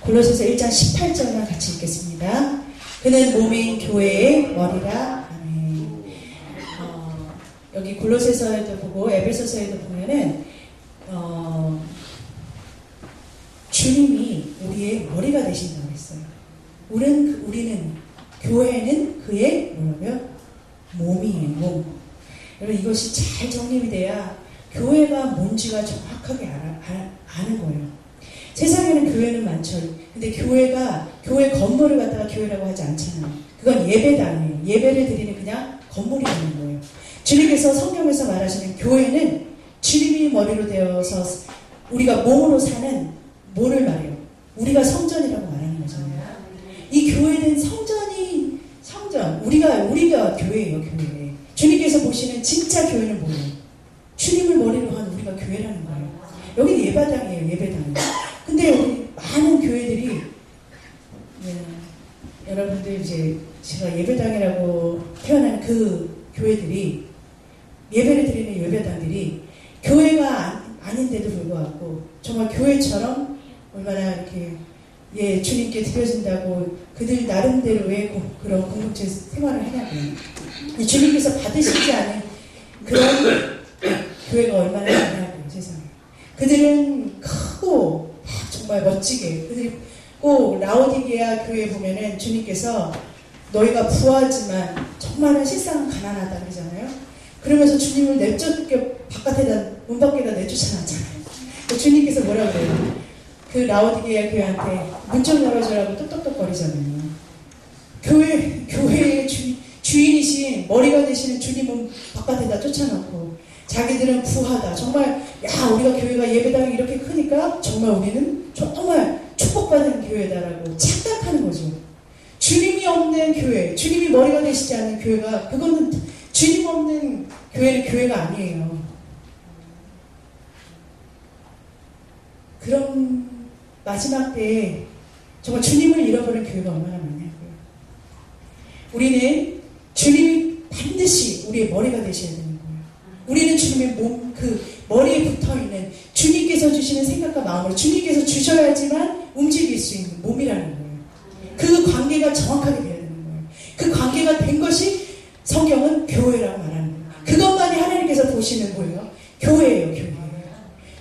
골로새서 1장 18절만 같이 읽겠습니다. 그는 몸인 교회의 머리라. 아멘. 여기 골로새서에도 보고 에베소서에도 보면은 주님이 우리의 머리가 되신다고 했어요. 우리는 교회는 그의 뭐라고요? 몸이에요. 몸. 여러분 이것이 잘 정립이 돼야 교회가 뭔지가 정확하게 아는 거예요. 세상에는 교회는 많죠. 근데 교회 건물을 갖다가 교회라고 하지 않잖아요. 그건 예배당이에요. 예배를 드리는 그냥 건물이라는 거예요. 주님께서 성경에서 말하시는 교회는 주님이 머리로 되어서 우리가 몸으로 사는 뭐를 말해요? 우리가 성전이라고 말하는 거잖아요. 이 교회는 성전이 성전. 우리가 교회예요. 교회. 주님께서 보시는 진짜 교회는 뭐예요? 주님을 머리로 한 우리가 교회라는 거예요. 여기는 예배당이에요. 예배당. 근데 우리 많은 교회들이 여러분들 이제 제가 예배당이라고 표현하는 그 교회들이 예배를 드리는 예배당들이 교회가 아닌데도 불구하고 정말 교회처럼 얼마나 이렇게 주님께 드려진다고 그들 나름대로 왜 그런 공동체 생활을 하냐고요. 주님께서 받으시지 않은 그런 교회가 얼마나 많냐고요. 세상에. 그들은 크고 정말 멋지게 그들이 꼭 라오디게아 교회 보면은 주님께서 너희가 부하지만 정말은 실상은 가난하다 그러잖아요. 그러면서 주님을 바깥에다 문 밖에다 내쫓아놨잖아요. 주님께서 뭐라고 그래요? 그 라오디게아 교회한테 문 좀 열어주라고 똑똑똑거리잖아요. 교회의 주인이신 머리가 되시는 주님은 바깥에다 쫓아놓고 자기들은 부하다. 정말 우리가 교회가 예배당이 이렇게 크니까 정말 우리는 정말 축복받은 교회다라고 착각하는 거죠. 주님이 없는 교회, 주님이 머리가 되시지 않는 교회가 그거는 주님 없는 교회는 교회가 아니에요. 그런 마지막 때에 정말 주님을 잃어버린 교회가 얼마나 많냐고요. 우리는 주님이 반드시 우리의 머리가 되셔야 되는 거예요. 우리는 주님의 몸, 그 머리에 붙어있는 주님께서 주시는 생각과 마음으로 주님께서 주셔야지만 움직일 수 있는 몸이라는 거예요. 그 관계가 정확하게 되어야 되는 거예요. 그 관계가 된 것이 성경은 교회라고 말하는 거예요. 그것만이 하나님께서 보시는 거예요. 교회예요. 교회.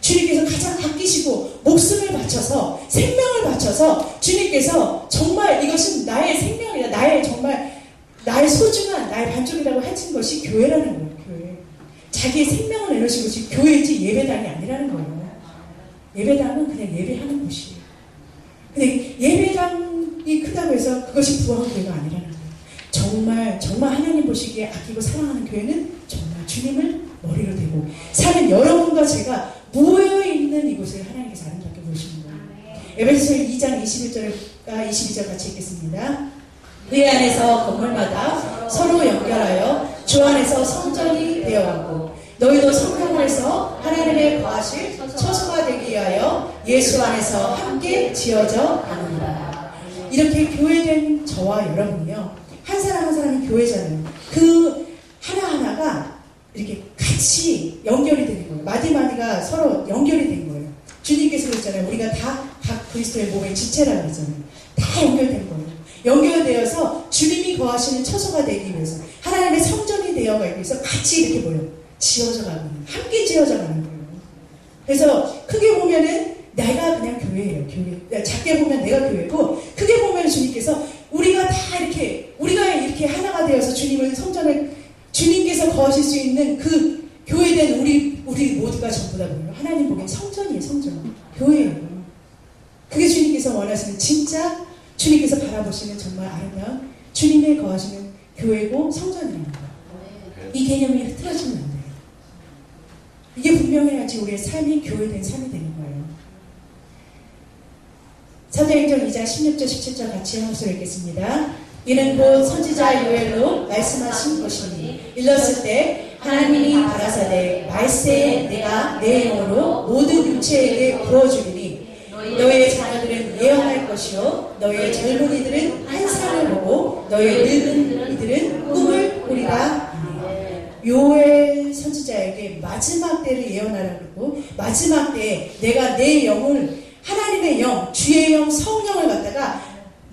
주님께서 가장 아끼시고 목숨을 바쳐서 생명을 바쳐서 주님께서 정말 이것은 나의 생명이다. 나의 소중한 나의 반쪽이라고 하신 것이 교회라는 거예요. 교회. 자기의 생명을 내놓으신 것이 교회지 예배당이 아니라는 거예요. 예배당은 그냥 예배하는 곳이에요. 근데 예배당이 크다고 해서 그것이 부흥 교회가 아니라는 거예요. 정말 하나님 보시기에 아끼고 사랑하는 교회는 정말 주님을 머리로 대고 사는 여러분과 제가 모여있는 이곳을 하나님께서 아름답게 보시는 거예요. 에베소서 2장 21절과 22절 같이 읽겠습니다. 그 안에서 건물마다 서로 연결하여 주 안에서 성전이 되어가고 너희도 성령에서 하나님의 거하실 처소가 되기 위하여 예수 안에서 함께 지어져 가느니라. 이렇게 교회된 저와 여러분이요. 한 사람 한 사람이 교회잖아요. 그 하나하나가 이렇게 같이 연결이 되는 거예요. 마디마디가 서로 연결이 된 거예요. 주님께서 그랬잖아요. 우리가 다 각 그리스도의 몸의 지체라고 했잖아요. 다 연결된 거예요. 연결되어서 주님이 거하시는 처소가 되기 위해서 하나님의 성전이 되어가기 위해서 같이 이렇게 지어져 가는 거예요. 함께 지어져 가는 거예요. 그래서 크게 보면은 내가 그냥 교회예요. 교회. 작게 보면 내가 교회고 크게 보면 주님께서 우리가 이렇게 하나가 되어서 성전을 주님께서 거하실 수 있는 그 교회된 우리 모두가 전부 다 뭐예요? 하나님 보기엔 성전이에요. 성전. 교회예요. 그게 주님께서 원하시는 진짜 주님께서 바라보시는 정말 아름다운 주님의 거하시는 교회고 성전이라는 거예요. 이 개념이 흐트러지면 안 돼요. 이게 분명해야지 우리의 삶이 교회된 삶이 되는 거예요. 사도행전 2장 16절 17절 같이 한 목소리 읽겠습니다. 이는 곧 선지자 요엘로 말씀하신 것이니 일렀을 때 하나님이 가라사대 말세에 내가 내 영으로 모든 육체에게 부어주리니 너희의 자녀들은 예언할 것이요 너희의 젊은이들은 환상을 보고 너희의 늙은 이들은 꿈을 꾸리라. 요엘 선지자에게 마지막 때를 예언하라고 그러고 마지막 때에 내가 내 영을 하나님의 하나님의 영, 주의 영, 성령을 갖다가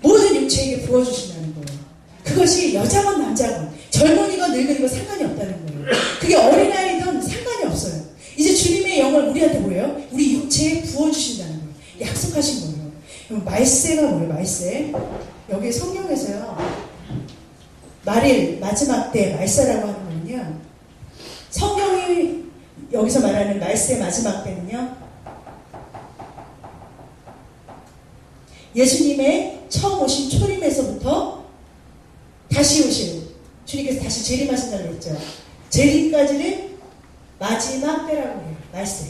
모든 육체에게 부어주신다는 거예요. 그것이 여자건 남자건 젊은이건 늙은이건 상관이 없다는 거예요. 그게 어린아이든 상관이 없어요. 이제 주님의 영을 우리한테 뭐예요? 우리 육체에 부어주신다는 거예요. 약속하신 거예요. 그럼 말세가 뭐예요? 말세. 여기 성경에서요. 말일, 마지막 때, 말세라고 하는 거는요. 성경이 여기서 말하는 말세 마지막 때는요. 예수님의 처음 오신 초림에서부터 다시 오실, 주님께서 다시 재림하신다고 했죠. 재림까지를 마지막 때라고 해요. 말세.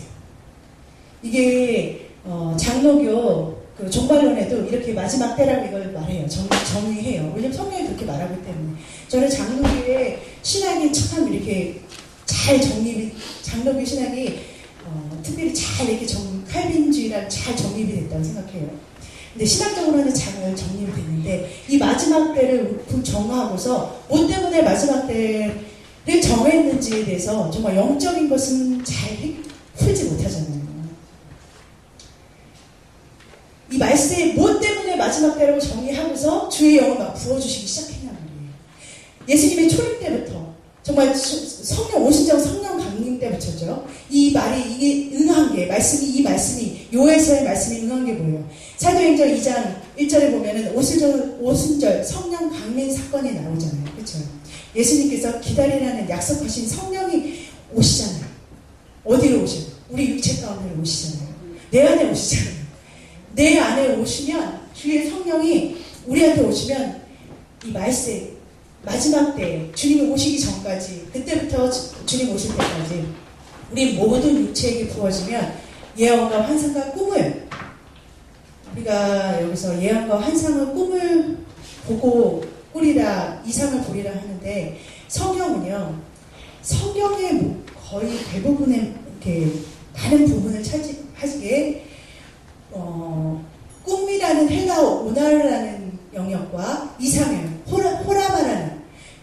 이게 장로교 그 종말론에도 이렇게 마지막 때라고 이걸 말해요. 정의해요. 왜냐면 성경이 그렇게 말하기 때문에. 저는 장로교의 신학이 참 이렇게 잘 정립이, 장로교 신학이 특별히 잘 이렇게 칼빈주의랑 잘 정립이 됐다고 생각해요. 근데 신학적으로는 잘 정립이 됐는데 이 마지막 때를 정하고서 뭐 때문에 마지막 때를 정했는지에 대해서 정말 영적인 것은 잘 풀지 못하잖아요. 이 말세에 뭐 때문에 마지막 때라고 정의하고서 주의 영을 막 부어주시기 시작했냐 말이에요. 예수님의 초림 때부터 정말 성령 오신장 성령 강림 때부터죠. 이 말이 이게 응한 게 이 말씀이 요에서의 말씀이 응한 게 뭐예요? 사도행전 2장 1절에 보면은 오순절 성령 강림 사건이 나오잖아요. 그렇죠? 예수님께서 기다리라는 약속하신 성령이 오시잖아요. 어디로 오셔요? 우리 육체 가운데로 오시잖아요. 내 안에 오시잖아요. 내 안에 오시면 주의 성령이 우리한테 오시면 이 말세 마지막 때 주님이 오시기 전까지 그때부터 주님 오실 때까지 우리 모든 육체에게 부어지면 예언과 환상과 꿈을 우리가 여기서 예언과 환상과 꿈을 보고 꾸리라 이상을 보리라 하는데 성경은요 성경의 거의 대부분의 이렇게 많은 부분을 차지하게 꿈이라는 헬라어 오나르라는 영역과 이상을 호라마라는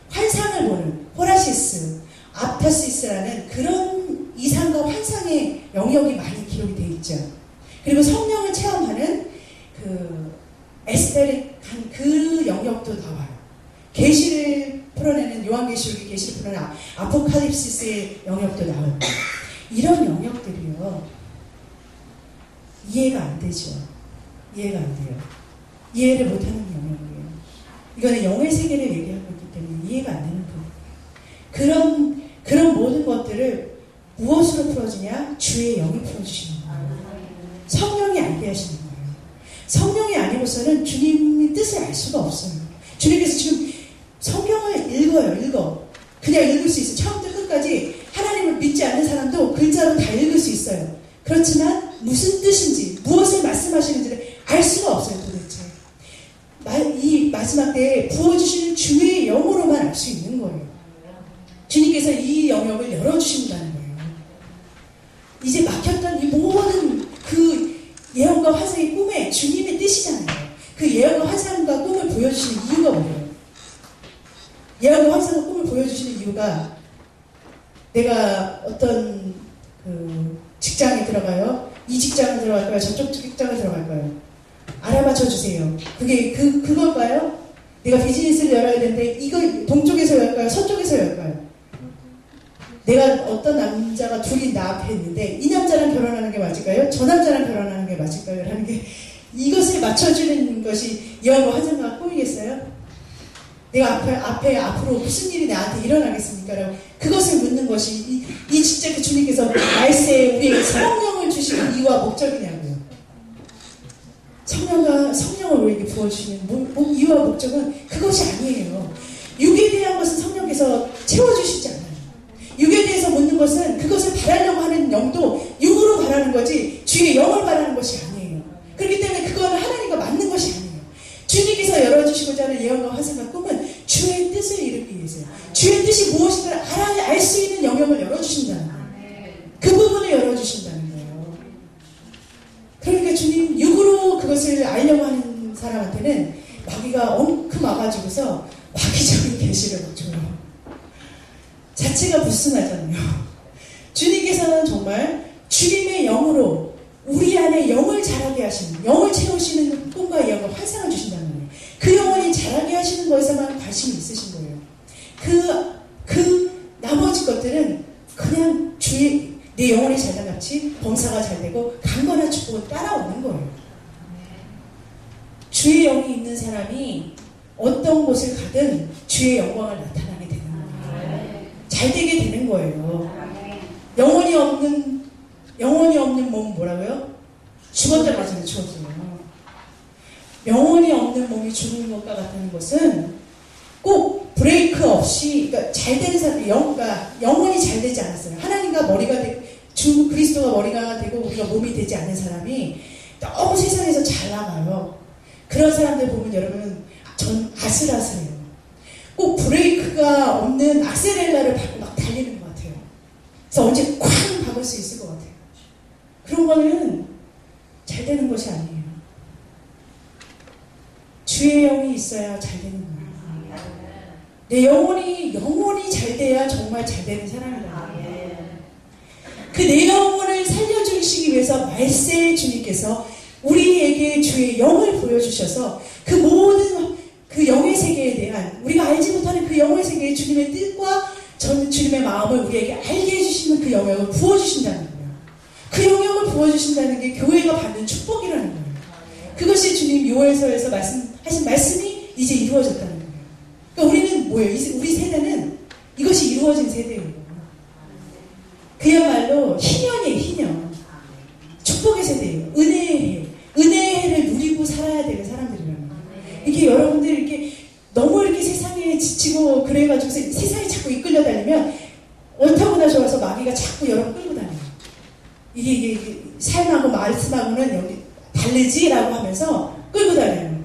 환상을 보는 호라시스 아프타시스라는 그런 이상과 환상의 영역이 많이 기록이 되어 있죠. 그리고 성령을 체험하는 그 에스테릭한 그 영역도 나와요. 계시를 풀어내는 요한계시록의 계시를 풀어내는 아포칼립시스의 영역도 나와요. 이런 영역들이요 이해가 안 되죠. 이해가 안 돼요. 이해를 못하는 영역이에요. 이거는 영의 세계를 얘기하고 있기 때문에 이해가 안 되는 부분. 그런 모든 것들을 무엇으로 풀어주냐? 주의 영이 풀어주시는 거예요. 성령이 알게 하시는 거예요. 성령이 아니고서는 주님의 뜻을 알 수가 없어요. 주님께서 지금 성경을 읽어. 그냥 읽을 수 있어요. 처음부터 끝까지 하나님을 믿지 않는 사람도 글자로 다 읽을 수 있어요. 그렇지만 무슨 뜻인지 무엇을 말씀하시는지를 알 수가 없어요. 도대체 이 마지막 때에 부어주시는 주의 영으로만 알 수 있는 거예요. 주님께서 이 영역을 열어주신다는 거예요. 이제 막혔던 이 모든 그 예언과 환상의 꿈에 주님의 뜻이잖아요. 그 예언과 환상과 꿈을 보여주시는 이유가 뭐예요? 예언과 환상과 꿈을 보여주시는 이유가 내가 어떤 그 직장에 들어가요. 이 직장을 들어갈까요? 저쪽 직장을 들어갈까요? 알아맞혀 주세요. 그게 그걸까요? 내가 비즈니스를 열어야 되는데 이거 동쪽에서 열까요? 서쪽에서 열까요? 내가 어떤 남자가 둘이 나 앞에 있는데 이 남자랑 결혼하는 게 맞을까요? 저 남자랑 결혼하는 게 맞을까요? 라는 게 이것을 맞춰주는 것이 예언과 환상과 꿈이겠어요? 내가 앞으로 무슨 일이 나한테 일어나겠습니까? 라고 그것을 묻는 것이 이 진짜 그 주님께서 말세에 우리에게 성령을 주시는 이유와 목적이냐고요. 성령을 우리에게 부어주시는 이유와 목적은 그것이 아니에요. 육에 대한 것은 성령께서 채워주시지 않아요. 육에 대해서 묻는 것은 그것을 바라려고 하는 영도 육으로 바라는 거지 주의 영을 바라는 것이 아니에요. 그렇기 때문에 그거는 하나님과 맞는 것이 아니에요. 주님께서 열어주시고자 하는 예언과 환상과 꿈은 주의 뜻을 이루기 위해서요. 주의 뜻이 무엇인가를 알 수 있는 영역을 열어주신다는 거예요. 그 부분을 열어주신다는 거예요. 그러니까 주님 육으로 그것을 알려고 하는 사람한테는 마귀가 엉큼 와가지고서 마귀적인 계시를 줘요. 자체가 불순하잖아요. 주님께서는 정말 주님의 영으로 우리 안에 영을 자라게 하시는, 영을 채우시는 꿈과 예언과 환상을 주신다는 거예요. 그 영혼이 자라게 하시는 거에서만 관심이 있으신 거예요. 그 나머지 것들은 그냥 내 영혼이 잘나같이 범사가 잘 되고 강건한 축복을 따라오는 거예요. 주의 영이 있는 사람이 어떤 곳을 가든 주의 영광을 나타나게 되는 거예요. 잘 되게 되는 거예요. 영혼이 없는 몸은 뭐라고요? 죽었다 그러잖아요. 죽었어요. 영혼이 없는 몸이 죽는 것과 같다는 것은 꼭 브레이크 없이, 그러니까 잘 되는 사람이 영혼이 잘 되지 않았어요. 하나님과 머리가 되고 주 그리스도가 머리가 되고 우리가 몸이 되지 않는 사람이 너무 세상에서 잘 나가요. 그런 사람들 보면 여러분 전 아슬아슬해요. 꼭 브레이크가 없는 악셀렐라를 밟고 막 달리는 것 같아요. 그래서 언제 쾅 박을 수 있을 것 같아요. 그런 거는 잘 되는 것이 아니에요. 주의 영이 있어야 잘 되는 거예요. 내 영혼이 잘 돼야 정말 잘 되는 사람이다. 그 내 영혼을 살려주시기 위해서 말세 주님께서 우리에게 주의 영을 보여주셔서 그 모든 그 영의 세계에 대한 우리가 알지 못하는 그 영의 세계의 주님의 뜻과 주님의 마음을 우리에게 알게 해주시는 그 영역을 부어주신다는 거예요. 그 영역을 부어주신다는 게 교회가 받는 축복이라는 거예요. 그것이 주님 요엘서에서 하신 말씀이 이제 이루어졌다는 거예요. 그러니까 우리는 뭐예요? 우리 세대는 이것이 이루어진 세대예요. 그야말로 희년이에요. 희년. 축복의 세대예요. 은혜의 해를 누리고 살아야 되는 사람들이라는 거예요. 이렇게 여러분들 이렇게 너무 이렇게 세상에 지치고 그래가지고 세상에 자꾸 이끌려 다니면 옳다고나 좋아서 마귀가 자꾸 여러분 끌고 다녀요. 이게 삶하고 말씀하고는 여기 다르지라고 하면서 끌고 다녀요.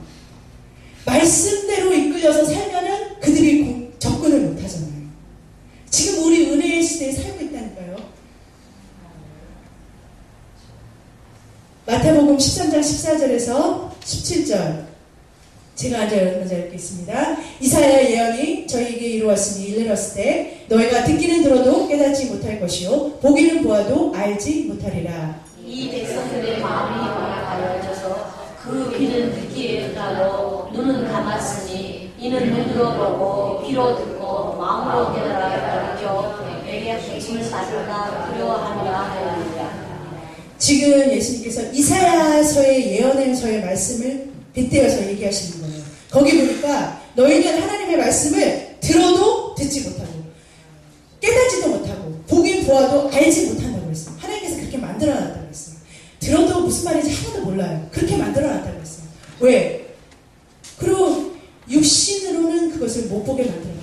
말씀대로 이끌려서 살면은 그들이 접근을 못 하잖아요. 지금 우리 은혜의 시대에 살고 있다니까요. 마태복음 13장 14절에서 17절 제가 여러분 먼저 읽겠습니다. 이사야 예언이 저희에게 이루었으니 이르렀을 때 너희가 듣기는 들어도 깨닫지 못할 것이요 보기는 보아도 알지 못하리라. 이 백성들의 마음이 가려져서 그 귀는 듣기에 따로 눈은 감았으니 이는 눈으로 보고 귀로 듣고 마음으로 깨달아 느껴 내게 부침을 받으라 두려워하리라 하였느니라. 지금 예수님께서 이사야서의 예언서의 말씀을 빗대어서 얘기하시는 거예요. 거기 보니까 너희는 하나님의 말씀을 들어도 듣지 못하고 깨닫지도 못하고 보긴 보아도 알지 못한다고 했어요. 하나님께서 그렇게 만들어놨다고 했어요. 들어도 무슨 말인지 하나도 몰라요. 그렇게 만들어놨다고 했어요. 왜? 그리고 육신으로는 그것을 못 보게 만들어놨어요.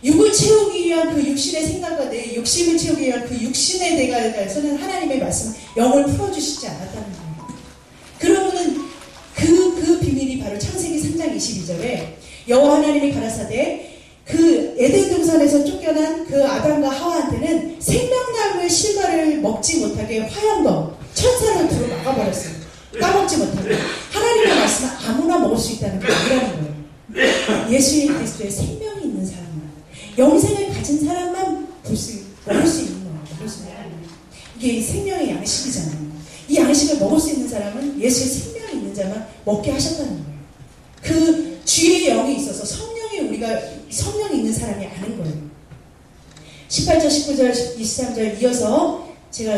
육을 채우기 위한 그 육신의 생각과 내 욕심을 채우기 위한 그 육신에 대해서는 하나님의 말씀, 영을 풀어주시지 않았다는 거예요. 그러면은 그 비밀이 바로 창세기 3장 22절에 여호와 하나님이 가라사대 그 에덴 동산에서 쫓겨난 그 아담과 하와한테는 생명나무의 실과를 먹지 못하게 화염검, 천사를 두루 막아버렸어요. 따먹지 못하게. 하나님의 말씀은 아무나 먹을 수 있다는 게 아니라는 거예요. 예수 그리스도의 생명이 있는 사람만, 영생을 가진 사람만 먹을 수 있는 거예요. 이게 생명의 양식이잖아요. 이 양식을 먹을 수 있는 사람은 예수의 생명이 있는 자만 먹게 하셨다는 거예요. 그 주의 영이 있어서 성령이 있는 사람이 아는 거예요. 18절, 19절, 23절 이어서 제가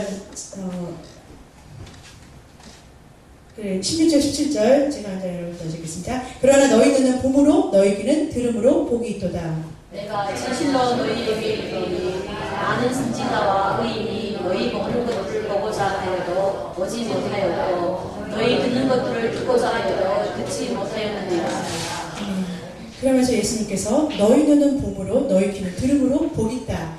16절, 17절 제가 여러분 써주겠습니다. 그러나 너희 눈은 봄으로 너희 귀는 들음으로 복이 있도다. 내가 진실로 너희에게 이르노니 많은 선지자와 의인이 너희 먹는 것들을 보고자 하여도 보지 못하여도 너희 듣는 것들을 듣고자 하여도 듣지 못하였느니라. 그러면서 예수님께서 너희 눈은 봄으로 너희 귀는 들음으로 복이 있다.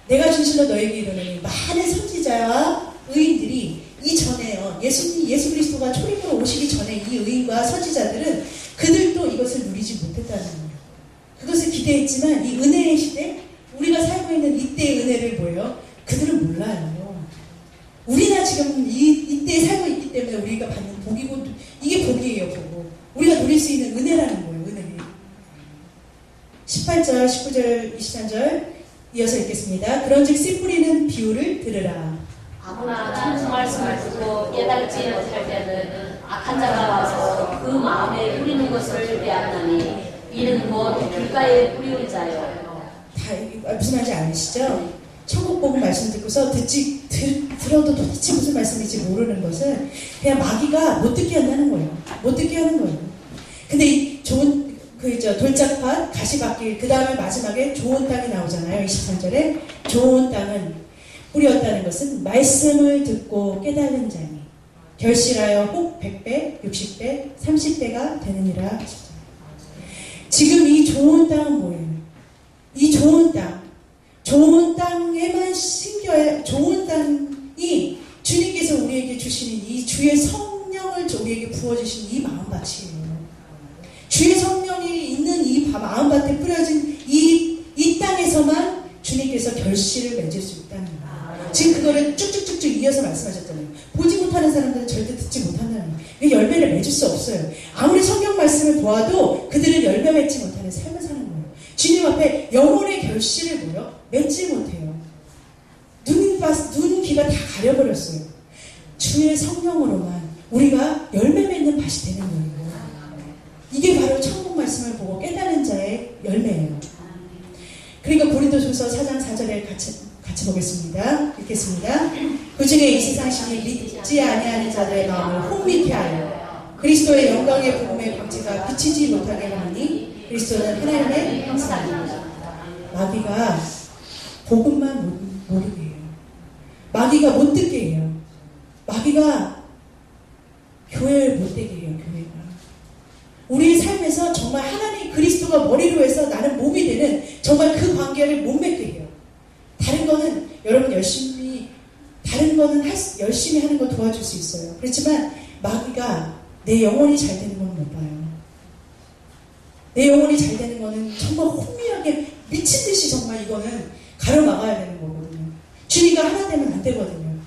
내가 진실로 너희에게 이르노니 많은 선지자와 의인들이 이전에요. 예수 그리스도가 초림으로 오시기 전에 이 의인과 선지자들은 그들도 이것을 누리지 못했다는 거예요. 그것을 기대했지만 이 은혜의 시대, 우리가 살고 있는 이때의 은혜를 뭐예요? 그들은 몰라요. 우리나 지금 이때에 살고 있기 때문에 우리가 받는 복이고, 이게 복이에요, 복. 우리가 누릴 수 있는 은혜라는 거예요, 은혜. 18절, 19절, 23절 이어서 읽겠습니다. 그런즉 씨 뿌리는 비유를 들으라. 아무나 천수 말씀을 듣고 깨달지 못할 때는 악한 자가 와서 그 마음에 뿌리는 것을 빼앗나니 이는 곧 길가에 뿌리는 자요. 무슨 말인지 아시죠? 천국 복음 말씀 듣고서 들어도 도대체 무슨 말씀인지 모르는 것은 그냥 마귀가 못 듣게 한다는 거예요. 못 듣게 하는 거예요. 근데 이 좋은 돌짝밭, 가시밭길, 그 다음에 마지막에 좋은 땅이 나오잖아요. 23절에 좋은 땅은 뿌렸다는 것은 말씀을 듣고 깨달은 자니 결실하여 혹 100배, 60배, 30배가 되느니라. 지금 이 좋은 땅은 뭐예요? 이 좋은 땅에만 심겨야, 좋은 땅이 주님께서 우리에게 주시는 이 주의 성령을 우리에게 부어주신 이 마음밭이에요. 주의 성령이 있는 이 마음밭에 뿌려진 이 땅에서만 주님께서 결실을 맺을 수 있다는 거예요. 지금 그거를 쭉쭉쭉쭉 이어서 말씀하셨잖아요. 보지 못하는 사람들은 절대 듣지 못한다는 거예요. 열매를 맺을 수 없어요. 아무리 성경 말씀을 보아도 그들은 열매 맺지 못하는 삶을 사는 거예요. 주님 앞에 영혼의 결실을 맺지 못해요. 눈, 귀가 다 가려버렸어요. 주의 성령으로만 우리가 열매 맺는 밭이 되는 거예요. 이게 바로 천국 말씀을 보고 깨달은 자의 열매예요. 그러니까 고린도전서 4장 4절에 같이 보겠습니다. 읽겠습니다. 그 중에 이 세상 신이 믿지 아니하는 자들의 마음을 혼미케 하여 그리스도의 영광의 복음의 광채가 비치지 못하게 하니 그리스도는 하나님의 형상입니다. 마귀가 복음만 모르게 해요. 마귀가 못 듣게 해요. 마귀가 교회를 못 되게 해요. 교회가. 우리의 삶에서 정말 하나님 그리스도가 머리로 해서 나는 몸이 되는 정말 그 관계를 못 맺게 해요. 다른 거는 여러분 열심히 하는 거 도와줄 수 있어요. 그렇지만 마귀가 내 영혼이 잘 되는 건 못 봐요. 내 영혼이 잘 되는 거는 정말 혼미하게 미친 듯이 정말 이거는 가로막아야 되는 거거든요. 주님과 하나 되면 안 되거든요.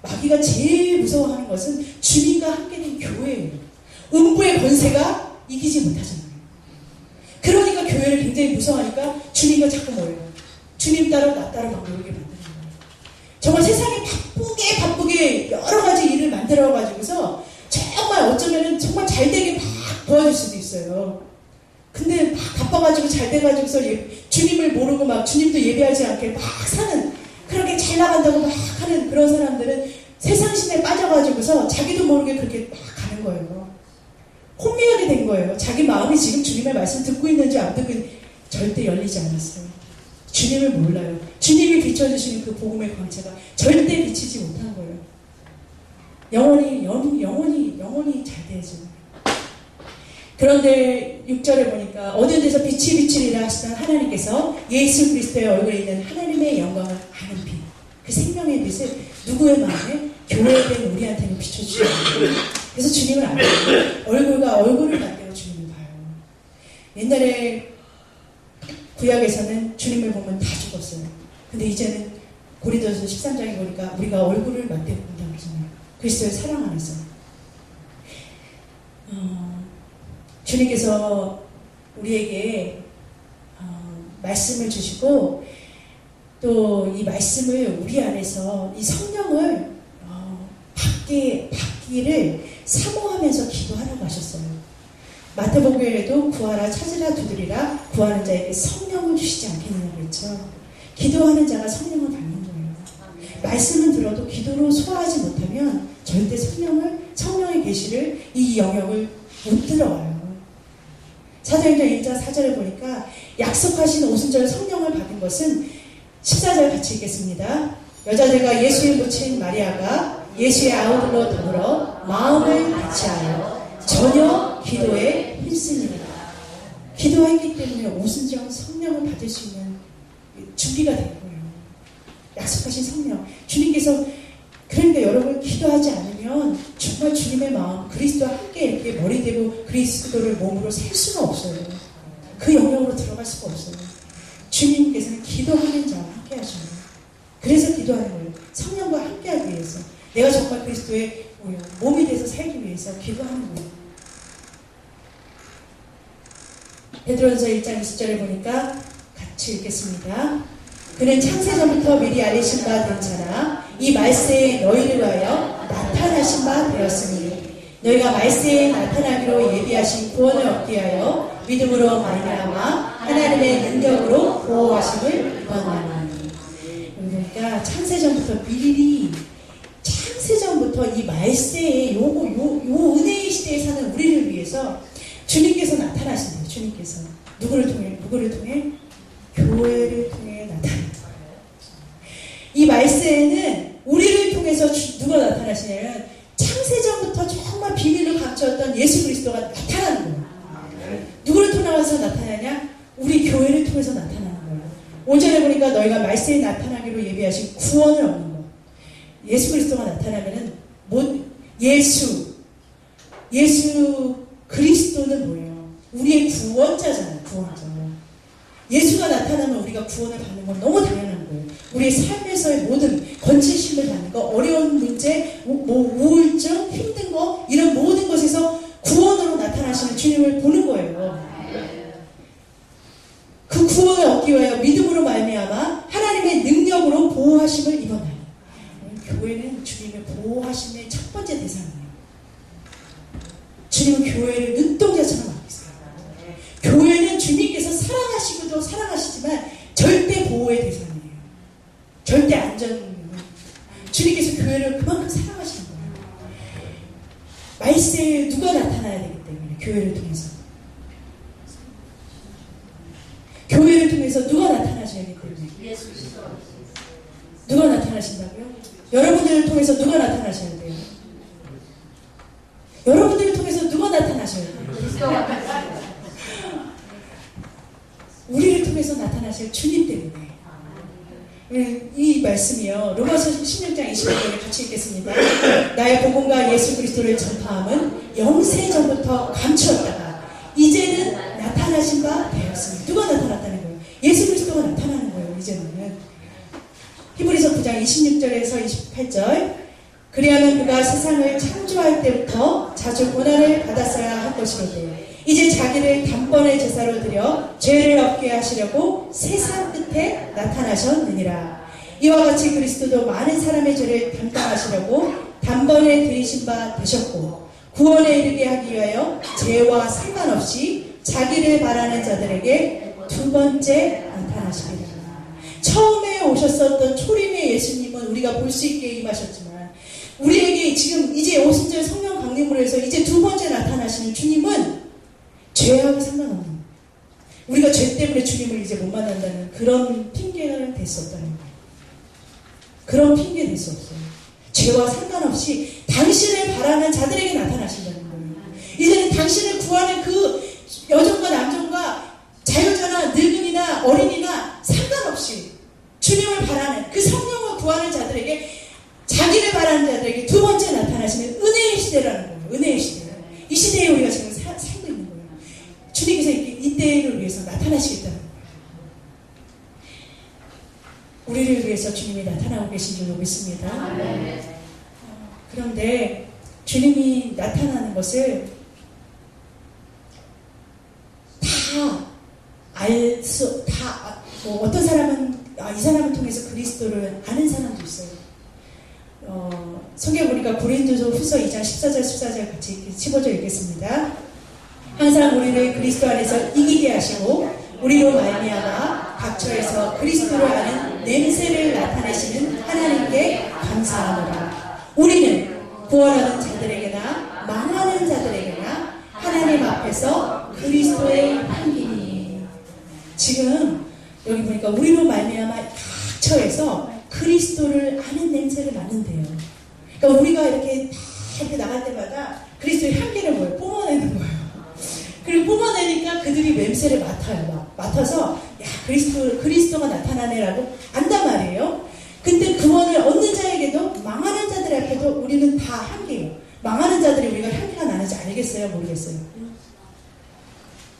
마귀가 제일 무서워하는 것은 주님과 함께된 교회예요. 음부의 권세가 이기지 못하잖아요. 그러니까 교회를 굉장히 무서워하니까 주님과 자꾸 모여요. 주님 따로 나 따로 막 모르게 만드는 거예요. 정말 세상에 바쁘게 여러 가지 일을 만들어가지고서 정말 어쩌면은 정말 잘 되게 막 도와줄 수도 있어요. 근데 막 바빠가지고 잘 돼가지고서 주님을 모르고 막 주님도 예배하지 않게 막 사는, 그렇게 잘 나간다고 막 하는 그런 사람들은 세상신에 빠져가지고서 자기도 모르게 그렇게 막 가는 거예요. 혼미하게 된 거예요. 자기 마음이 지금 주님의 말씀 듣고 있는지 안 듣고 있는지 절대 열리지 않았어요. 주님을 몰라요. 주님이 비춰주시는 그 복음의 광채가 절대 비치지 못한 거예요. 영혼이 잘 되죠. 그런데 6절에 보니까 어두운 데서 빛이 비치리라 하시던 하나님께서 예수 그리스도의 얼굴에 있는 하나님의 영광을 아는 빛, 그 생명의 빛을 누구의 마음에? 교회된 우리한테는 비춰주셔야 돼요. 그래서 주님을 알아요. 얼굴을 맞대고 주님을 봐요. 옛날에 구약에서는 주님을 보면 다 죽었어요. 근데 이제는 고린도전서 13장에 보니까 우리가 얼굴을 맞대고 본다고 그러잖아요. 그리스도의 사랑 안에서. 주님께서 우리에게 말씀을 주시고 또 이 말씀을 우리 안에서 이 성령을 받기를 사모하면서 기도하라고 하셨어요. 마태복음에도 구하라 찾으라 두드리라 구하는 자에게 성령을 주시지 않겠느냐고 그랬죠. 기도하는 자가 성령을 받는 거예요. 말씀은 들어도 기도로 소화하지 못하면 절대 성령의 계시를 이 영역을 못 들어와요. 사도행전 1장 4절에 보니까 약속하신 오순절 성령을 받은 것은 14절 같이 읽겠습니다. 여자들과 예수의 모친 마리아가 예수의 아우들로 더불어 마음을 같이하여 전혀 기도에 힘쓰니라. 기도했기 때문에 오순절 성령을 받을 수 있는 준비가 된 거예요. 약속하신 성령. 주님께서 그러니까 여러분 기도하지 않으면 정말 주님의 마음 그리스도와 함께 이렇게 머리 대고 그리스도를 몸으로 살 수가 없어요. 그 영역으로 들어갈 수가 없어요. 주님께서는 기도하는 자와 함께 하시는 거예요. 그래서 기도하는 거예요. 성령과 함께 하기 위해서. 내가 정말 그리스도의 몸이 돼서 살기 위해서 기도하는 거예요. 베드로전서 1장 20절에 보니까 같이 읽겠습니다. 그는 창세전부터 미리 알리신 바 된 자라 이 말세에 너희를 위하여 나타나신 바 되었으니 너희가 말세에 나타나기로 예비하신 구원을 얻기 위하여 믿음으로 말미암아 하나님의 능력으로 보호하심을 입었나니. 그러니까 창세전부터 미리 창세전부터 이 말세에 요 은혜의 시대에 사는 우리를 위해서 주님께서 나타나신대요. 주님께서 누구를 통해? 교회를 통해 나타납니다. 이 말세에는 우리를 통해서 누가 나타나시냐면 창세전부터 정말 비밀로 감추었던 예수 그리스도가 나타나는 거예요. 누구를 통해서 나타나냐? 우리 교회를 통해서 나타나는 거예요. 5절에 보니까 너희가 말세에 나타나기로 예비하신 구원을 얻는 거. 예수 그리스도가 나타나면은 예수 그리스도는 뭐예요? 우리의 구원자잖아요. 구원자. 예수가 나타나면 우리가 구원을 받는 건 너무 당연한 거예요. 우리의 삶에서의 모든 건진심을 받는 거, 어려운 문제, 우울증, 힘든 거, 이런 모든 것에서 구원으로 나타나시는 주님을 보는 거예요. 그 구원을 얻기 위하여 믿음으로 말미암아 하나님의 능력으로 보호하심을 입어나니. 교회는 주님의 보호하심의 첫 번째 대상이에요. 주님은 교회를 눈동자처럼 맡기세요. 교회는 주님께서 사랑하시고도 사랑하시지만 절대 보호의 대상이에요. 절대 안전이에요. 주님께서 교회를 그만큼 사랑하시는 거예요. 말세에 누가 나타나야 되기 때문에 교회를 통해서. 교회를 통해서 누가 나타나셔야 되기 때문에. 누가 나타나신다고요? 여러분들을 통해서 누가 나타나셔야 돼요? 여러분들을 통해서 누가 나타나셔야 돼요? 우리를 통해서 나타나실 주님 때문에. 이 말씀이요. 로마서 16장 25절에 같이 읽겠습니다. 나의 복음과 예수 그리스도를 전파함은 영세전부터 감추었다가 이제는 나타나신 바 되었습니다. 누가 나타났다는 거예요? 예수 그리스도가 나타나는 거예요. 이제는. 히브리서 9장 26절에서 28절. 그리하면 그가 세상을 창조할 때부터 자주 고난을 받았어야 할 것이로되 이제 자기를 단번에 제사로 드려 죄를 없게 하시려고 세상 끝에 나타나셨느니라. 이와 같이 그리스도도 많은 사람의 죄를 담당하시려고 단번에 들이신 바 되셨고 구원에 이르게 하기 위하여 죄와 상관없이 자기를 바라는 자들에게 두 번째 나타나시리라. 처음에 오셨었던 초림의 예수님은 우리가 볼 수 있게 임하셨지만 우리에게 지금 이제 오순절 성령 강림으로 해서 이제 두 번째 나타나시는 주님은 죄하고 상관없는, 우리가 죄 때문에 주님을 이제 못 만난다는 그런 핑계는 될 수 없다는 거예요. 그런 핑계 될 수 없어요. 죄와 상관없이 당신을 바라는 자들에게 나타나신다는 거예요. 이제는 당신을 구하는 그 여종과 남종과 자유자나 늙은이나 어린이나 상관없이 주님을 바라는 그 성령을 구하는 자들에게, 자기를 바라는 자들에게 두 번째 나타나시는 은혜의 시대라는 거예요. 은혜의 시대. 이 시대에 우리가 지금 살고 있는 거예요. 주님께서 이 때를 위해서 나타나시겠다는 거예요. 우리를 위해서 주님이 나타나고 계신 줄 믿습니다. 그런데 주님이 나타나는 것을 어떤 사람은 이 사람을 통해서 그리스도를 아는 사람도 있어요. 성경 보니까 고린도서 후서 2장 14절 14절 같이 15절 읽겠습니다. 항상 우리를 그리스도 안에서 이기게 하시고 우리로 말미암아 각처에서 그리스도를 아는 냄새를 나타내시는 하나님께 감사하노라. 우리는 구원하는 자들에게나 망하는 자들에게나 하나님 앞에서 그리스도의 향기니. 지금 여기 보니까 우리로 말미암아 각처에서 그리스도를 아는 냄새를 맡는데요. 그러니까 우리가 이렇게 나갈 때마다 그리스도의 향기를 뿜어내는 거예요. 그리고 뿜어내니까 그들이 냄새를 맡아요. 맡아서 야, 그리스도가 나타나네라고 안단 말이에요. 근데 구원을 얻는 자에게도 망하는 자들 앞에도 우리는 다 향기예요. 망하는 자들이 우리가 향기가 나는지 알겠어요? 모르겠어요?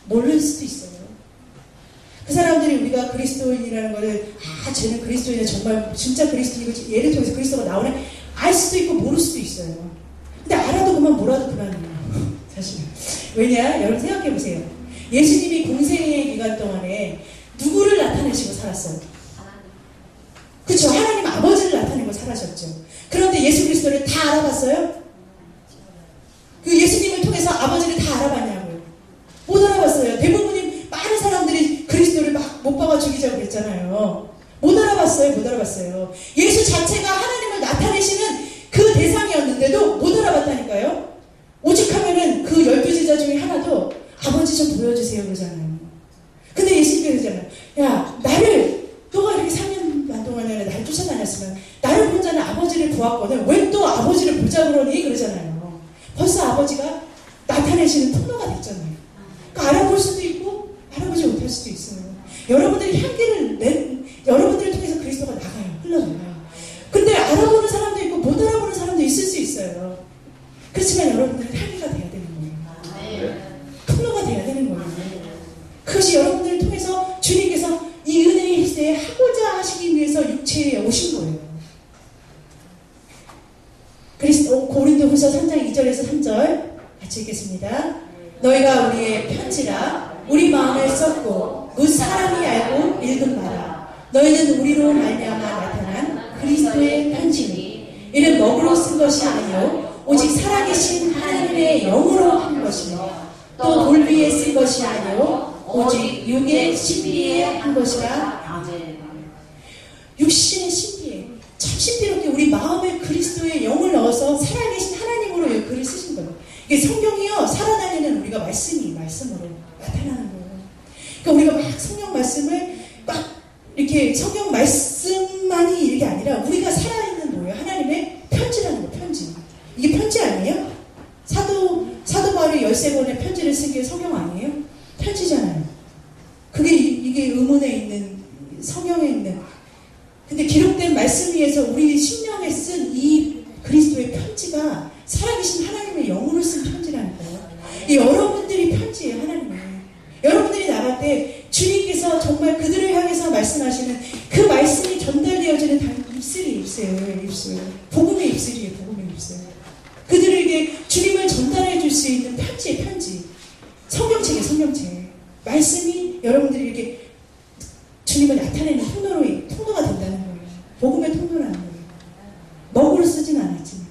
모를 수도 있어요. 그 사람들이 우리가 그리스도인이라는 거를 쟤는 그리스도인이야, 정말 진짜 그리스도인이고 얘를 통해서 그리스도가 나오네, 알 수도 있고 모를 수도 있어요. 근데 알아도 그만 몰라도 그만이에요. 사실은. 왜냐? 여러분 생각해보세요. 예수님이 공생의 기간 동안에 누구를 나타내시고 살았어요? 그쵸? 하나님 아버지를 나타내고 살았어요. 나타나셨죠. 그런데 예수 그리스도를 다 알아봤어요? 그 예수님을 통해서 아버지를 다 알아봤냐고요? 못 알아봤어요. 대부분이 많은 사람들이 그리스도를 막 못 박아 죽이자고 그랬잖아요. 못 알아봤어요. 못 알아봤어요. 예수 자체가 하나님을 나타내시는 그 대상이었는데도 못 알아봤다니까요. 오직 하면은 그 12제자 중에 하나도 아버지 좀 보여주세요 그러잖아요. 근데 예수님께서 그러잖아요. 야, 너가 이렇게 3년 동안에 나를 쫓아다녔으면 나를 본 자는 아버지를 보았거든. 왜 또 아버지를 보자 그러니? 그러잖아요. 벌써 아버지가 나타내시는 통로가 됐잖아요. 그러니까 알아볼 수도 있고 알아보지 못할 수도 있어요. 여러분들이 여러분들을 통해서 그리스도가 나가요. 흘러나가요. 근데 알아보는 사람도 있고 못 알아보는 사람도 있을 수 있어요. 그렇지만 여러분들은 향기가 돼야 되는 거예요. 통로가 돼야 되는 거예요. 그것이 여러분들을 통해서 주님께서 이 은혜의 시대에 하고자 하시기 위해서 육체에 오신 거예요. 고린도후서 3장 2절에서 3절 같이 읽겠습니다. 너희가 우리의 편지라 우리 마음을 썼고 그 사람이 알고 읽은 바라. 너희는 우리로 말미암아 나타난 그리스도의 편지니 이는 먹으로 쓴 것이 아니요 오직 살아계신 하나님의 영으로 한 것이며 또 돌비에 쓴 것이 아니요 오직 육의 신비에 한 것이라. 육신의 신비에 참 신비롭게 우리 마음에 그리스도의 영을 넣어서 살아계신 하나님으로 글을 쓰신 거예요. 이게 성경이요 살아다니는 우리가 말씀으로 나타나는 거예요. 그러니까 우리가 막 성경 말씀을 막 이렇게 성경 말씀만이 이게 아니라 우리가 살아있는 뭐예요? 하나님의 편지라는 거예요. 편지. 이게 편지 아니에요? 사도 바울이 13권의 편지를 쓴 게 성경 아니에요? 편지잖아요. 그게 이게 의문에 있는 성경에 있는 근데 기록된 말씀 위에서 우리 심령에 쓴 이 그리스도의 편지가 살아계신 하나님의 영으로 쓴 편지라는 거예요. 이 여러분들이 편지예요. 하나님의. 여러분들이 나갈 때 주님께서 정말 그들을 향해서 말씀하시는 그 말씀이 전달되어지는 입술. 복음의 입술이에요. 복음의 입술. 그들에게 주님을 전달해 줄 수 있는 편지의 편지. 성경책이에요. 성경책. 말씀이 여러분들이 이렇게 주님을 나타내는 통로가 된다는 거예요. 복음의 통로라는 거예요. 먹으로 쓰진 않았지만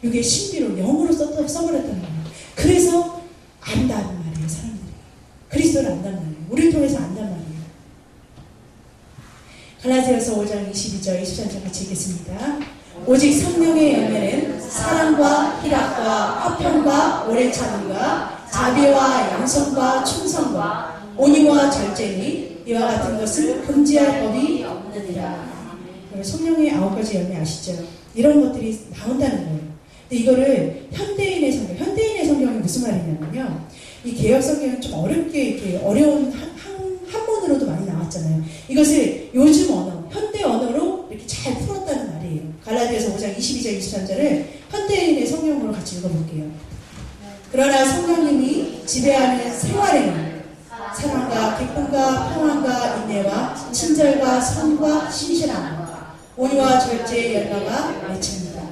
이게 신비로 영으로 써버렸다는 거예요. 그래서 안다는 말이에요. 사람들이. 그리스도를 안단 말이에요. 우리를 통해서 안단 말이에요. 갈라디아서 5장 22절 23절 같이 읽겠습니다. 오직 성령의 열매는 사랑과 희락과 화평과 오래 참음과 자비와 양선과 충성과 온유와 절제니 이와 같은 것을 금지할 법이 없느니라. 성령의 9가지 열매 아시죠? 이런 것들이 나온다는 거예요. 근데 이거를 현대인의 성경이 무슨 말이냐면요. 이 개역 성경은 좀 어렵게 이렇게 어려운 한문으로도 많이 나왔잖아요. 이것을 요즘 언어, 현대 언어로 이렇게 잘 풀었다는 말이에요. 갈라디아서 5장 22절 23절을 현대인의 성경으로 같이 읽어볼게요. 그러나 성령님이 지배하는 생활에는 사랑과 기쁨과 평안과 인내와 친절과 선과 신실함과 온유와 절제의 열매가 맺힙니다.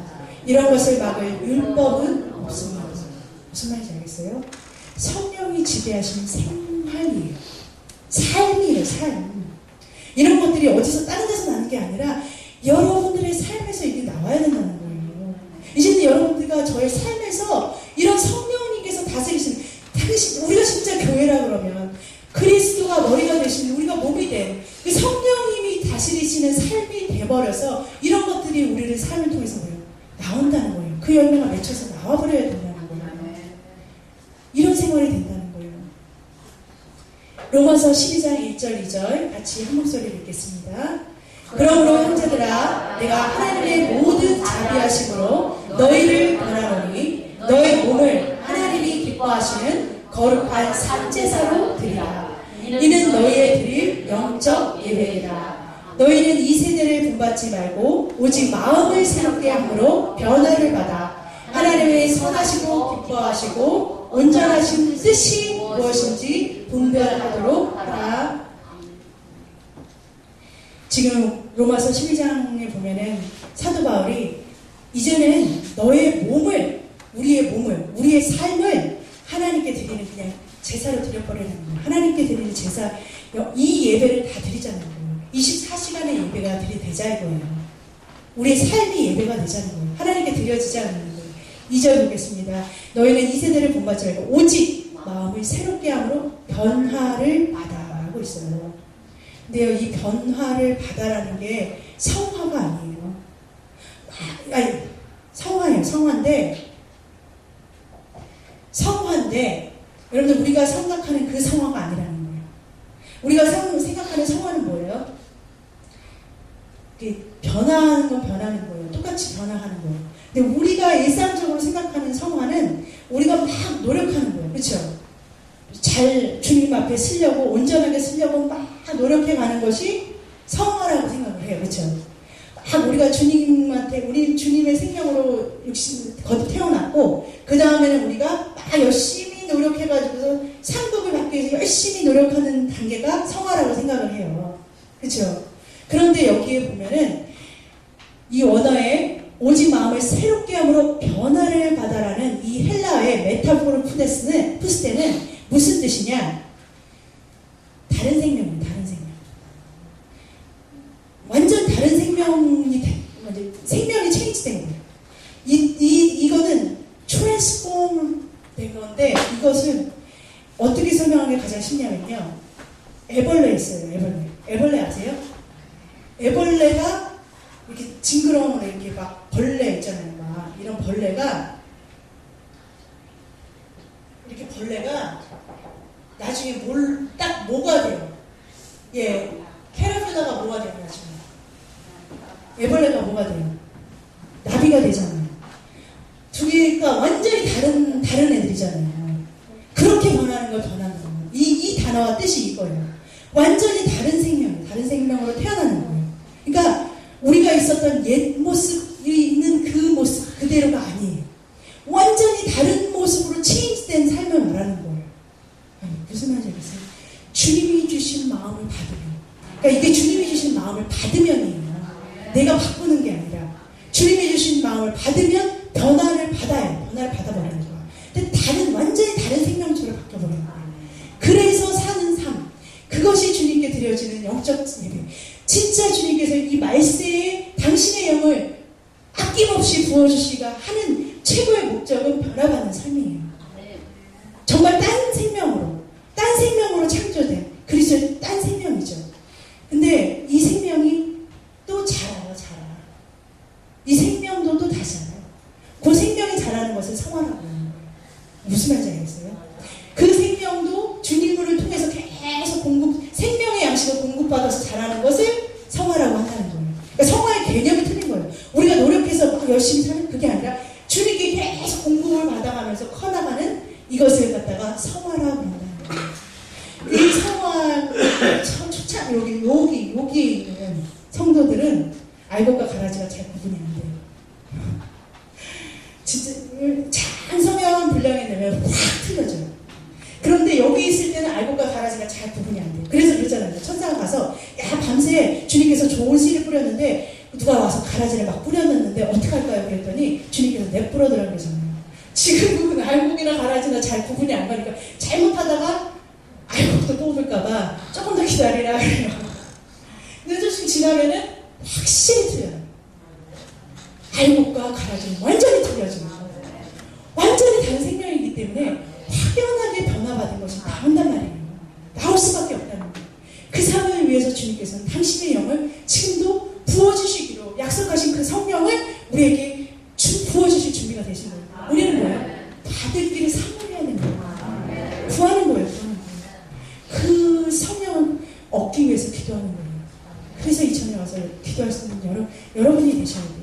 이런 것을 막을 율법은 없습니다. 무슨 말인지 알겠어요? 성령이 지배하시는 생활이에요. 삶이에요. 삶. 이런 것들이 어디서 다른 데서 나는 게 아니라 여러분들의 삶에서 이게 나와야 된다는 거예요. 이제는 여러분들과 저의 삶에서 이런 성령님께서 다스리시는 우리가 진짜 교회라 그러면 그리스도가 머리가 되시는 우리가 몸이 된 그 성령님이 다스리시는 삶이 돼버려서 이런 것들이 우리를 삶을 통해서 나온다는 거예요. 그 열매가 맺혀서 나와버려야 된다는 거예요. 이런 생활이 된다는 거예요. 로마서 12장 1절 2절 같이 한 목소리를 읽겠습니다. 그러므로 형제들아 내가 하나님의 모든 자비하심으로 너희를 권하노니 너희 몸을 하나님이 기뻐하시는 거룩한 산제사로 드리라. 이는 너희의 드릴 영적 예배이다. 너희는 이 세대를 본받지 말고 오직 마음을 새롭게 함으로 변화를 받아 하나님의 선하시고 기뻐하시고 온전하신 뜻이 무엇인지 분별하도록 하라. 지금 로마서 12장에 보면은 사도 바울이 이제는 너의 몸을 우리의 삶을 하나님께 드리는 그냥 제사로 드려버리는 거예요. 하나님께 드리는 제사, 이 예배를 다 드리자는 거예요. 24시간의 예배가 들이대자 이거예요. 우리의 삶이 예배가 되자는 거예요. 하나님께 드려지지 않는 거예요. 2절 보겠습니다. 너희는 이 세대를 본받지 말고 오직 마음을 새롭게 함으로 변화를 받아라고 있어요. 근데요, 이 변화를 받아라는 게 성화가 아니에요. 아니, 성화예요. 성화인데 여러분들, 우리가 생각하는 그 성화가 아니라는 거예요. 우리가 생각하는 성화는 뭐예요? 변화하는 건 변하는 거예요. 똑같이 변화하는 거예요. 근데 우리가 일상적으로 생각하는 성화는 우리가 막 노력하는 거예요. 그렇죠? 잘 주님 앞에 쓰려고, 온전하게 쓰려고 막 노력해가는 것이 성화라고 생각을 해요. 그렇죠? 막 우리가 주님한테, 우리 주님의 생명으로 거듭 태어났고, 그 다음에는 우리가 막 열심히 노력해가지고서 상급을 받기 위해서 열심히 노력하는 단계가 성화라고 생각을 해요. 그렇죠? 그런데 여기에 보면은 이 원어에 오직 마음을 새롭게 함으로 변화를 받아라는 이 헬라어의 메타포르 푸스테는 무슨 뜻이냐? 다른 생명이에요. 다른 생명. 완전 다른 생명이 체인지된 거예요. 이거는 트랜스폼 된 건데, 이것을 어떻게 설명하는 게 가장 쉽냐면요. 애벌레 있어요. 애벌레 아세요? 애벌레가 이렇게 징그러운 이렇게 막 벌레 있잖아요. 막 이런 벌레가 나중에 딱 뭐가 돼요? 예, 캐러피나가 뭐가 돼요? 나중에 애벌레가 뭐가 돼요? 나비가 되잖아요. 두 개가 완전히 다른 애들이잖아요. 그렇게 변하는 걸 변하는 거예요. 이 단어와 뜻이 이거예요. 완전히 다른 생명으로 태어나는 거예요. 그러니까 우리가 있었던 옛 모습이 있는 그 모습 그대로가 아니에요. 완전히 다른 모습으로 체인지된 삶을 말하는 거예요. 아니, 무슨 말인지 알겠어요? 주님이 주신 마음을 받으면, 그러니까 이게 주님이 주신 마음을 받으면이에요. 내가 바꾸는 게 아니라 주님이 주신 마음을 받으면 변화를 받아요. 변화를 받아버리는 거예요. 근데 완전히 다른 생명처럼 바뀌어버리는 거예요. 그래서 사는 삶, 그것이 주님께 드려지는 영적 예배. 진짜 주님께서 이 말세에 당신의 영을 아낌없이 부어주시가 하는 최고의 목적은 변화받는 삶이에요. 정말 딴 생명으로 창조된 그리스도의 딴 생명이죠. 근데 이 생명이 또 자라요. 이 생명도 또 다시 자라요. 그 생명이 자라는 것을 성화라고 하는 거예요. 무슨 말인지 알겠어요? 그 생명도 주님을 통해서 계속 생명의 양식을 공급받아서 자라는 것을 성화라고 한다는 거예요. 그러니까 성화의 개념이 틀린 거예요. 우리가 노력해서 막 열심히 사는 그게 아니라 주님께 계속 공급을 받아가면서 커나가는 이것을 갖다가 성화라고 한다는 거예요. 이 성화 초창 여기에 있는 성도들은 알곡과 가라지가 잘 구분이 안 돼요. 진짜 찬성형 분량에 내면 확 틀려져요. 그런데 여기 있을 때는 알곡과 가라지가 잘 구분이 안 돼요. 그래서 그러잖아요. 천사가 가서 밤새 주님께서 좋은 씨를 뿌렸는데 누가 와서 가라지를 막 뿌려놨는데 어떡할까요? 그랬더니 주님께서 내뿌려더라고 그러잖아요. 지금은 알곡이나 가라지나 잘 구분이 안 가니까 잘못하다가 알곡도 뽑을까봐 조금 더 기다리라 그래요. 근데 조금 지나면은 확실히 틀려요. 알곡과 가라지는 완전히 틀려져요. 완전히 다른 생명이기 때문에 확연하게 변화받은 것이 나온단 말이에요. 나올 수밖에 없다는 거예요. 그 삶을 위해서 주님께서는 당신의 영을 지금도 부어주시기로 약속하신 그 성령을 우리에게 부어주실 준비가 되신 거예요. 우리는 뭐예요? 받을 길을 사모해야 되는 거예요. 구하는 거예요. 그 성령을 얻기 위해서 기도하는 거예요. 그래서 이 천에 와서 기도할 수 있는 여러분이 되셔야 돼요.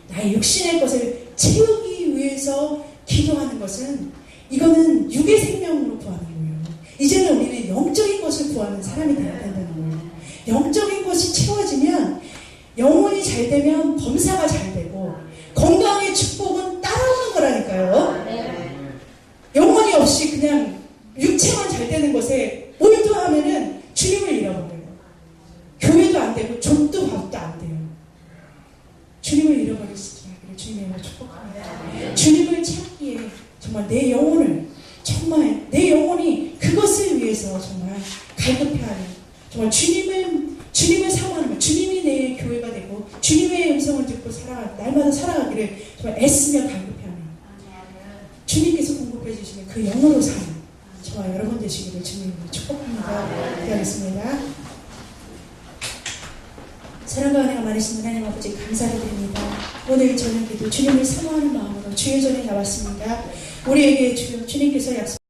나의 육신의 것을 채우기 위해서 기도하는 것은 이거는 육의 생명으로 구하는 거예요. 이제는 우리는 영적인 것을 구하는 사람이 되어야 된다는 거예요. 영적인 것이 채워지면 영혼이 잘 되면 범사가 잘 되고 건강의 축복은 따라오는 거라니까요. 영혼이 없이 그냥 육체만 잘 되는 것에 몰두하면은 주님을 잃어버려요. 교회도 안 되고 족도 밥도 안 돼요. 주님을 잃어버리시지 말기를 주님의 이름으로 축복합니다. 주님을 찾기에 정말 내 영혼이 그것을 위해서 정말 갈급해하는 정말 주님을 사모하는 것, 주님이 내 교회가 되고 주님의 음성을 듣고 날마다 살아가기를 정말 애쓰며 갈급해하며 주님께서 공급해 주시는 그 영으로 사는 저와 여러분 되시기를 주님으로 축복합니다. 기도하겠습니다. 사랑과 은혜가 많으신 하나님 아버지 감사를 드립니다. 오늘 저녁에도 주님을 사모하는 마음으로 주의 전에 나왔습니다. 우리에게 주님께서 약속